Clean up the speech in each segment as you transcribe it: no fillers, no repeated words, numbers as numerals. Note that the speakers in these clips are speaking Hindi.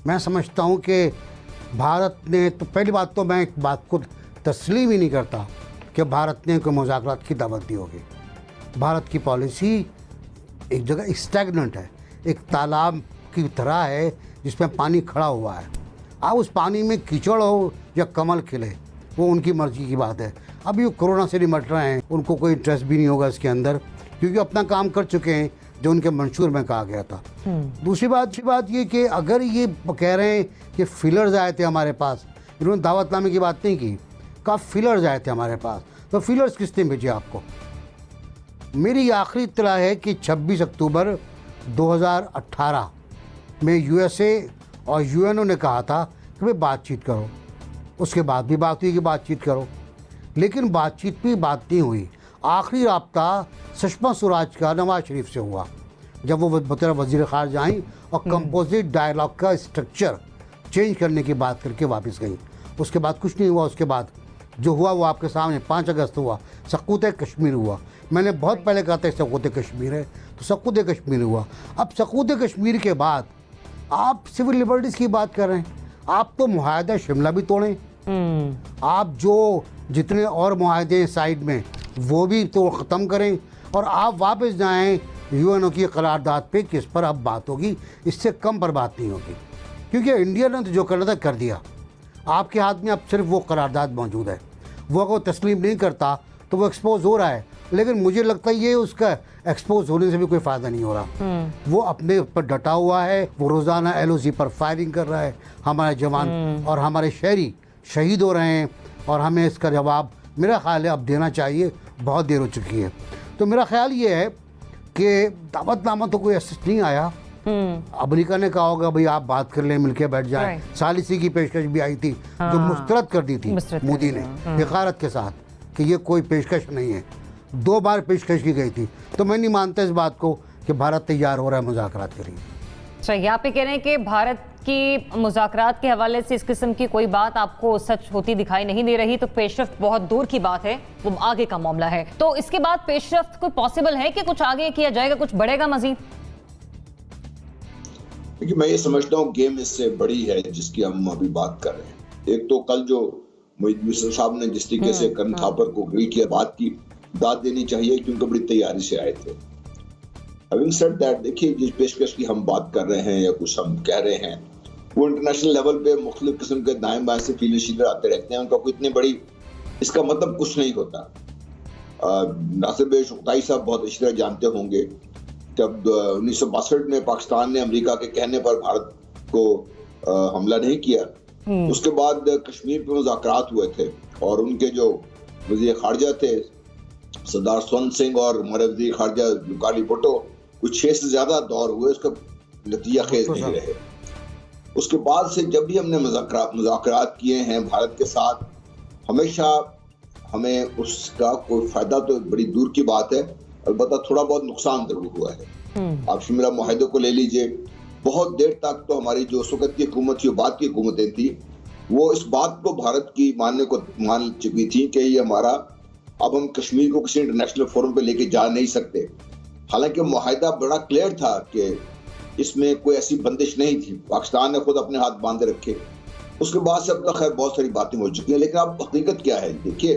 मैं समझता हूँ कि भारत ने तो पहली बात तो मैं एक बात को तस्लीम ही नहीं करता कि भारत ने कोई मुज़ाकरात की दावत दी होगी। भारत की पॉलिसी एक जगह स्टैग्नेंट है, एक तालाब की तरह है जिसमें पानी खड़ा हुआ है। अब उस पानी में कीचड़ हो या कमल खिले, वो उनकी मर्जी की बात है। अभी वो कोरोना से निपट रहे हैं, उनको कोई इंटरेस्ट भी नहीं होगा इसके अंदर, क्योंकि अपना काम कर चुके हैं जो उनके मंशूर में कहा गया था। दूसरी बात ये कि अगर ये कह रहे हैं कि फिलर्स आए थे हमारे पास, इन्होंने दावतनामे की बात नहीं की, कहा फिलर्स आए थे हमारे पास, तो फिलर्स किसने भेजे आपको? मेरी आखिरी इत्तला है कि 26 अक्टूबर 2018 में यूएसए और यूएनओ ने कहा था कि भाई बातचीत करो। उसके बाद भी बात हुई कि बातचीत करो, लेकिन बातचीत भी बात नहीं हुई। आखिरी राब्ता सुषमा स्वराज का नवाज शरीफ से हुआ जब वो बतौर वज़ीर ख़ारिजा आई और कंपोजिट डायलॉग का स्ट्रक्चर चेंज करने की बात करके वापस गई। उसके बाद कुछ नहीं हुआ। उसके बाद जो हुआ वो आपके सामने 5 अगस्त हुआ, सकूत कश्मीर हुआ। मैंने बहुत पहले कहा था सकूत कश्मीर है, तो सकूत कश्मीर हुआ। अब सकूत कश्मीर के बाद आप सिविल लिबर्टीज़ की बात कर रहे हैं। आप तो मुआहदा शिमला भी तोड़ें, आप जो जितने और मुआहदे साइड में वो भी तो ख़त्म करें, और आप वापस जाएं यूएनओ की करारदाद पे, किस पर अब बात होगी। इससे कम पर बात नहीं होगी, क्योंकि इंडिया ने तो जो करना था कर दिया। आपके हाथ में अब सिर्फ वो करारदाद मौजूद है। वो अगर तस्लीम नहीं करता तो वो एक्सपोज हो रहा है, लेकिन मुझे लगता है ये उसका एक्सपोज होने से भी कोई फ़ायदा नहीं हो रहा। वो अपने ऊपर डटा हुआ है, वो रोज़ाना एलओसी पर फायरिंग कर रहा है। हमारे जवान और हमारे शहरी शहीद हो रहे हैं, और हमें इसका जवाब मेरा ख्याल है अब देना चाहिए। बहुत देर हो चुकी है। तो मेरा ख्याल ये है कि दावतनामा तो कोई ऐसा नहीं आया। अमेरिका ने कहा होगा भाई आप बात कर लें, मिलके बैठ जाएं। सालिसी की पेशकश भी आई थी जो मुस्तरद कर दी थी मोदी ने हक़ारत के साथ कि ये कोई पेशकश नहीं है। 2 बार पेशकश की गई थी। तो मैं नहीं मानता इस बात को कि भारत तैयार हो रहा है मुज़ाकरात के लिए। अच्छा, आप ये कह रहे हैं कि भारत की मुज़ाकरात के हवाले से इस किस्म की कोई बात आपको सच होती दिखाई नहीं दे रही, तो पेशरफ्त बहुत दूर की बात है, वो आगे का मामला है। तो इसके बाद पेशरफ्त कोई पॉसिबल है कि कुछ आगे किया जाएगा, कुछ बढ़ेगा मजीद? देखिए, मैं ये समझता हूँ गेम इससे बड़ी है जिसकी हम अभी बात कर रहे हैं। एक तो कल जो मोहित मिश्र साहब ने जिस तरीके से कर्न थापर को अग्री किया, बात की दाद देनी चाहिए क्योंकि बड़ी तैयारी से आए थे। Having said that, देखिए जिस पेशकश की हम बात कर रहे हैं या कुछ हम कह रहे हैं, वो इंटरनेशनल लेवल पे मुख्तलिफ किस्म के दाएं बाएं से फील्ड शीलर आते रहते हैं। उनका कोई इतनी बड़ी इसका मतलब कुछ नहीं होता। नासिर शुक्ताई साहब बहुत अच्छी तरह जानते होंगे, जब 1962 में पाकिस्तान ने अमेरिका के कहने पर भारत को हमला नहीं किया, उसके बाद कश्मीर पे मुज़ाकरात हुए थे, और उनके जो वज़ीर ख़ारिजा थे सरदार स्वंत सिंह और हमारे वज़ीर ख़ारिजा लुकाली भुट्टो, कुछ 6 से ज़्यादा दौर हुए, उसका नतीजा खेज नहीं रहे। उसके बाद से जब भी हमने मुज़ाकरात किए हैं भारत के साथ, हमेशा हमें उसका कोई फ़ायदा तो बड़ी दूर की बात है, अलबत्ता थोड़ा बहुत नुकसान जरूर हुआ है। आप शिमला मुआहदे को ले लीजिए, बहुत देर तक तो हमारी जो उस वक़्त की हुकूमत थी, बाद की हुकूमतें थी, वो इस बात को भारत की मान चुकी थी कि ये हमारा, अब हम कश्मीर को किसी इंटरनेशनल फोरम पे लेके जा नहीं सकते। हालांकि मुआहदा बड़ा क्लियर था कि इसमें कोई ऐसी बंदिश नहीं थी, पाकिस्तान ने खुद अपने हाथ बांधे रखे। उसके बाद से अब तक खैर बहुत सारी बातें हो चुकी हैं, लेकिन अब हकीकत क्या है? देखिए,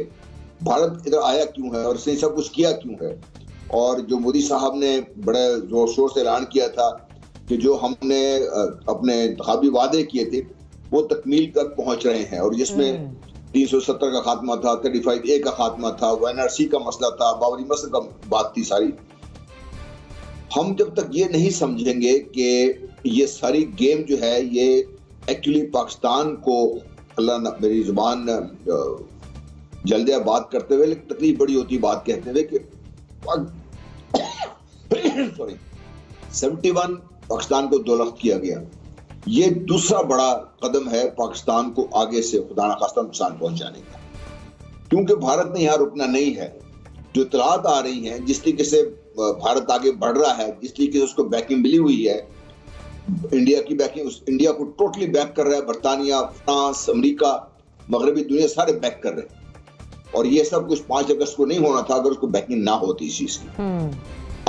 भारत इधर आया क्यों है और इसने सब कुछ किया क्यों है? और जो मोदी साहब ने बड़े जोर शोर से ऐलान किया था कि जो हमने अपने इंतखाबी वादे किए थे वो तकमील तक पहुंच रहे हैं, और जिसमें 370 का खात्मा था, 35A का खात्मा था, NRC का मसला था, बाबरी मस्जिद का बात थी सारी। हम जब तक ये नहीं समझेंगे कि ये सारी गेम जो है ये एक्चुअली पाकिस्तान को, अल्लाह न मेरी जुबान जल्दिया बात करते हुए, लेकिन तकलीफ बड़ी होती बात कहते हुए कि सॉरी 71 पाकिस्तान को 2 लाख किया गया। ये दूसरा बड़ा कदम है पाकिस्तान को आगे से खुदा न खास्ता नुकसान पहुंचाने का, क्योंकि भारत ने यहाँ रुकना नहीं है। जो इतलात आ रही हैं, जिस तरीके से भारत आगे बढ़ रहा है, जिस तरीके से उसको बैकिंग मिली हुई है, इंडिया की बैकिंग, इंडिया को टोटली बैक कर रहा है बरतानिया, फ्रांस, अमेरिका, मगरबी दुनिया सारे बैक कर रहे हैं। और ये सब कुछ 5 अगस्त को नहीं होना था अगर उसको बैकिंग ना होती इस चीज की।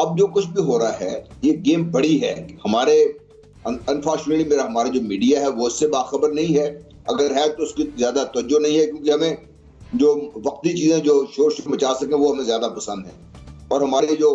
अब जो कुछ भी हो रहा है, ये गेम बड़ी है। हमारे अनफॉर्चुनेटली मेरा हमारा जो मीडिया है वो इससे बाखबर नहीं है, अगर है तो उसकी ज्यादा तवज्जो नहीं है, क्योंकि हमें जो वक्ती चीजें जो शोर शोर मचा सकें वो हमें ज्यादा पसंद है। और हमारे जो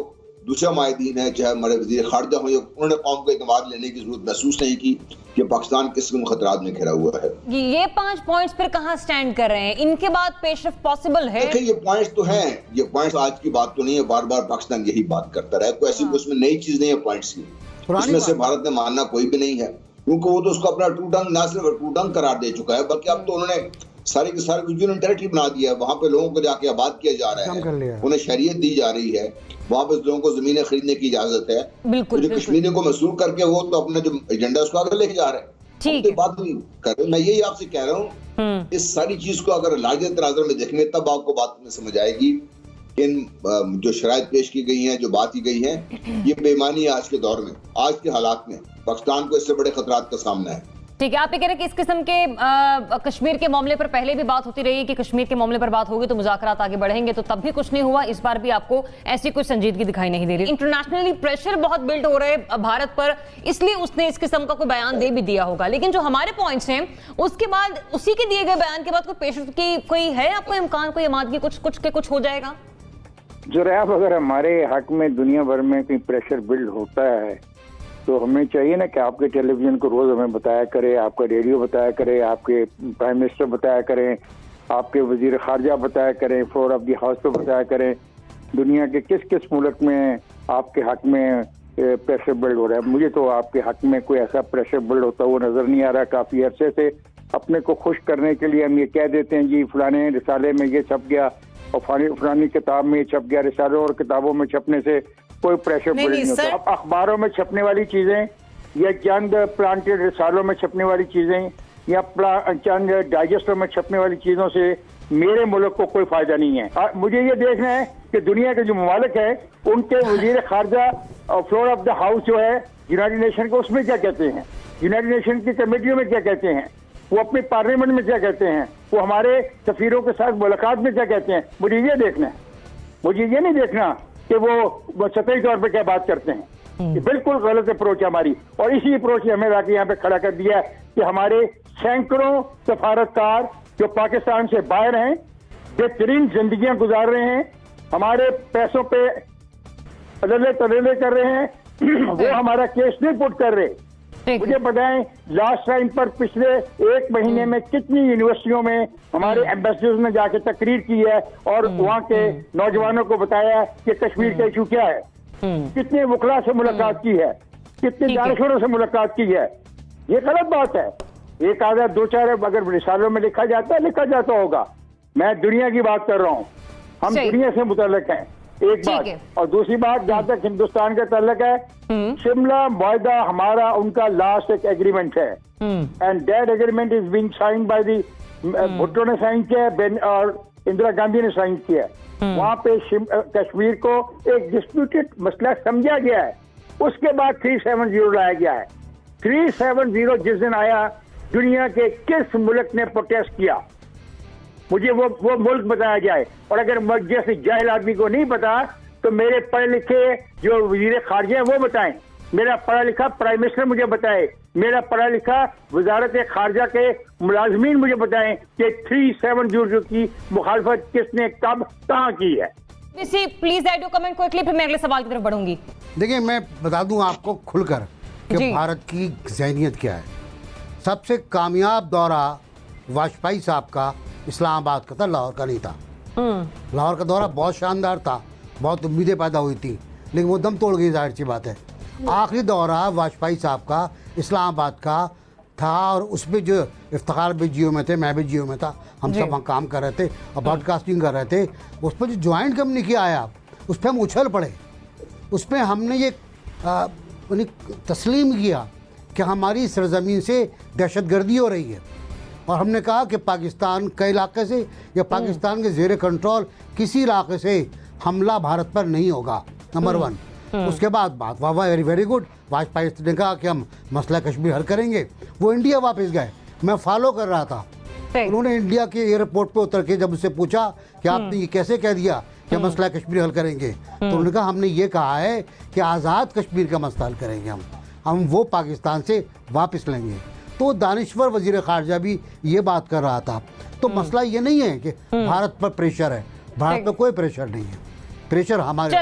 दूसरे माहिदीन है, चाहे हमारे वजीर खारजा हो, उन्होंने कौम को एतमाद लेने की जरूरत महसूस नहीं की कि पाकिस्तान किस किस्म खतरात में घिरा हुआ है। ये 5 पॉइंट्स फिर कहाँ स्टैंड कर रहे हैं? इनके बाद पेशरफ पॉसिबल है? देखिए ये पॉइंट्स तो हैं, ये पॉइंट्स आज की बात तो नहीं है, बार बार पाकिस्तान यही बात करता रहा है, कोई ऐसी उसमें नई चीज नहीं है पॉइंट्स की, उसमें से भारत ने मानना कोई भी नहीं है, क्योंकि वो तो उसको अपना टू टंग ना सिर्फ टू टंग करार दे चुका है, बल्कि अब तो उन्होंने सारे के सारे यूनियन टेरिटरी बना दिया है, वहां पे लोगों को जाके आबाद किया जा रहा है, उन्हें शरीयत दी जा रही है, वहां पे लोगों को जमीनें खरीदने की इजाजत है। बिल्कुल, जो कश्मीरियों को मसूल करके वो तो अपना जो एजेंडा उसको आगे लेके जा रहे हैं। ठीक है, बात नहीं कर रहे, मैं यही आपसे कह रहा हूँ, इस सारी चीज को अगर लार्जर तनाज़ुर में देखेंगे तब आपको बात में समझ आएगी कि इन जो शराइत पेश की गई हैं, जो बात की गई है, ये बेईमानी है आज के दौर में, आज के हालात में पाकिस्तान को इससे बड़े खतरात का सामना है। ठीक है, आप ये कह रहे हैं कि इस किस्म के कश्मीर के मामले पर पहले भी बात होती रही कि कश्मीर के मामले पर बात होगी तो मुज़ाकरात आगे बढ़ेंगे, तो तब भी कुछ नहीं हुआ, इस बार भी आपको ऐसी कोई संजीदगी दिखाई नहीं दे रही। इंटरनेशनली प्रेशर बहुत बिल्ड हो रहे हैं भारत पर, इसलिए उसने इस किस्म का कोई बयान दे भी दिया होगा, लेकिन जो हमारे पॉइंट्स हैं उसके बाद, उसी के दिए गए बयान के बाद कोई पेशर की कोई है आपको इम्कान, कोई अमादगी कुछ हो जाएगा? जनाब, अगर हमारे हक में दुनिया भर में कोई प्रेशर बिल्ड होता है तो हमें चाहिए ना कि आपके टेलीविजन को रोज हमें बताया करे, आपका रेडियो बताया करे, आपके प्राइम मिनिस्टर बताया करें, आपके वजीर खारजा बताया करें, फ्लोर ऑफ द हाउस पे बताया करें दुनिया के किस किस मुल्क में आपके हक में प्रेशर बिल्ड हो रहा है। मुझे तो आपके हक में कोई ऐसा प्रेशर बिल्ड होता हुआ नजर नहीं आ रहा। काफी अरसे से अपने को खुश करने के लिए हम ये कह देते हैं जी फलाने रिसाले में ये छप गया और फलानी किताब में छप गया, रिसालों और किताबों में छपने से कोई प्रेशर बिल्ड नहीं होता। अब अखबारों में छपने वाली चीजें या चंद प्लांटेड रिसालों में छपने वाली चीजें या चंद डाइजेस्टों में छपने वाली चीजों से मेरे मुल्क को कोई फायदा नहीं है। मुझे ये देखना है कि दुनिया के जो ममालिक है उनके वजीर खारजा और फ्लोर ऑफ द हाउस जो है यूनाइटेड नेशन को, उसमें क्या कहते हैं, यूनाइटेड नेशन की कमेटियों में क्या कहते हैं, वो अपनी पार्लियामेंट में क्या कहते हैं, वो हमारे सफीरों के साथ मुलाकात में क्या कहते हैं। मुझे ये देखना है, मुझे ये नहीं देखना कि वो सतही तौर पे क्या बात करते हैं। ये बिल्कुल गलत अप्रोच है हमारी, और इसी अप्रोच ने हमें लाके यहाँ पे खड़ा कर दिया है कि हमारे सैकड़ों सफारतकार जो पाकिस्तान से बाहर हैं बेहतरीन जिंदगियां गुजार रहे हैं, हमारे पैसों पे अदले तदले कर रहे हैं, वो हमारा केस नहीं पुट कर रहे। मुझे बताएं लास्ट टाइम पर पिछले 1 महीने में कितनी यूनिवर्सिटियों में हमारे एम्बेसडर्स ने जाके तकरीर की है और वहाँ के नौजवानों को बताया कि कश्मीर का इशू क्या है, कितने वकला से मुलाकात की है, कितने दानिशवरों से मुलाकात की है। ये गलत बात है। एक आधा 2-4 अगर रिसालों में लिखा जाता होगा। मैं दुनिया की बात कर रहा हूँ, हम दुनिया से मुतल्लिक हैं, एक बात। और दूसरी बात, जहां तक हिंदुस्तान का ताल्लुक है, शिमला मुआहदा हमारा उनका लास्ट एक एग्रीमेंट है, and that agreement is being sign by the, Bhutto ने साइन किया है और इंदिरा गांधी ने साइन किया है। वहां पे कश्मीर को एक डिस्प्यूटेड मसला समझा गया है, उसके बाद 370 लाया गया है। 370 जिस दिन आया, दुनिया के किस मुल्क ने प्रोटेस्ट किया, मुझे वो मुल्क बताया जाए। और अगर जैसे जाहिल आदमी को नहीं पता तो मेरे पढ़े लिखे जो वजीर खारजा है वो बताएं, मेरा पढ़ा लिखा प्राइम मिनिस्टर मुझे बताए, मेरा पढ़ा लिखा वजारत खारजा के मुलाजमीन मुझे बताएं कि 370 की मुखालफत किसने कब कहाँ की है। Please add your comment quickly, फिर मैं अगले सवाल की तरफ बढ़ूंगी। देखिए, मैं बता दूं आपको खुलकर कि भारत की ज़हनियत क्या है। सबसे कामयाब दौरा वाजपेयी साहब का इस्लामाबाद का था, लाहौर का नहीं था। लाहौर का दौरा बहुत शानदार था, बहुत उम्मीदें पैदा हुई थी, लेकिन वो दम तोड़ गई, जाहिर सी बात है। आखिरी दौरा वाजपेयी साहब का इस्लामाबाद का था, और उसमें जो इफ्तिखार भी जियो में थे, मैं भी जियो में था, हम सब वहाँ काम कर रहे थे और ब्रॉडकास्टिंग कर रहे थे। उस पर जो ज्वाइंट कम्युनिके आया, उस पर हम उछल पड़े। उस पर हमने ये तस्लीम किया कि हमारी सरजमीन से दहशतगर्दी हो रही है, और हमने कहा कि पाकिस्तान के इलाके से या पाकिस्तान के ज़ेरे कंट्रोल किसी इलाके से हमला भारत पर नहीं होगा, नंबर 1। उसके बाद बात वाह वेरी वेरी गुड, वाजपेयी ने कहा कि हम मसला कश्मीर हल करेंगे। वो इंडिया वापस गए, मैं फॉलो कर रहा था। उन्होंने इंडिया के एयरपोर्ट पे उतर के जब उससे पूछा कि आपने ये कैसे कह दिया कि मसला कश्मीर हल करेंगे, तो उन्होंने कहा हमने ये कहा है कि आज़ाद कश्मीर का मसला हल करेंगे हम। हम वो पाकिस्तान से वापस लेंगे। तो दानिश्वर वजीर खारजा भी ये बात कर रहा था। तो मसला ये नहीं है कि भारत पर प्रेशर है, भारत पर कोई प्रेशर नहीं है, प्रेशर हमारे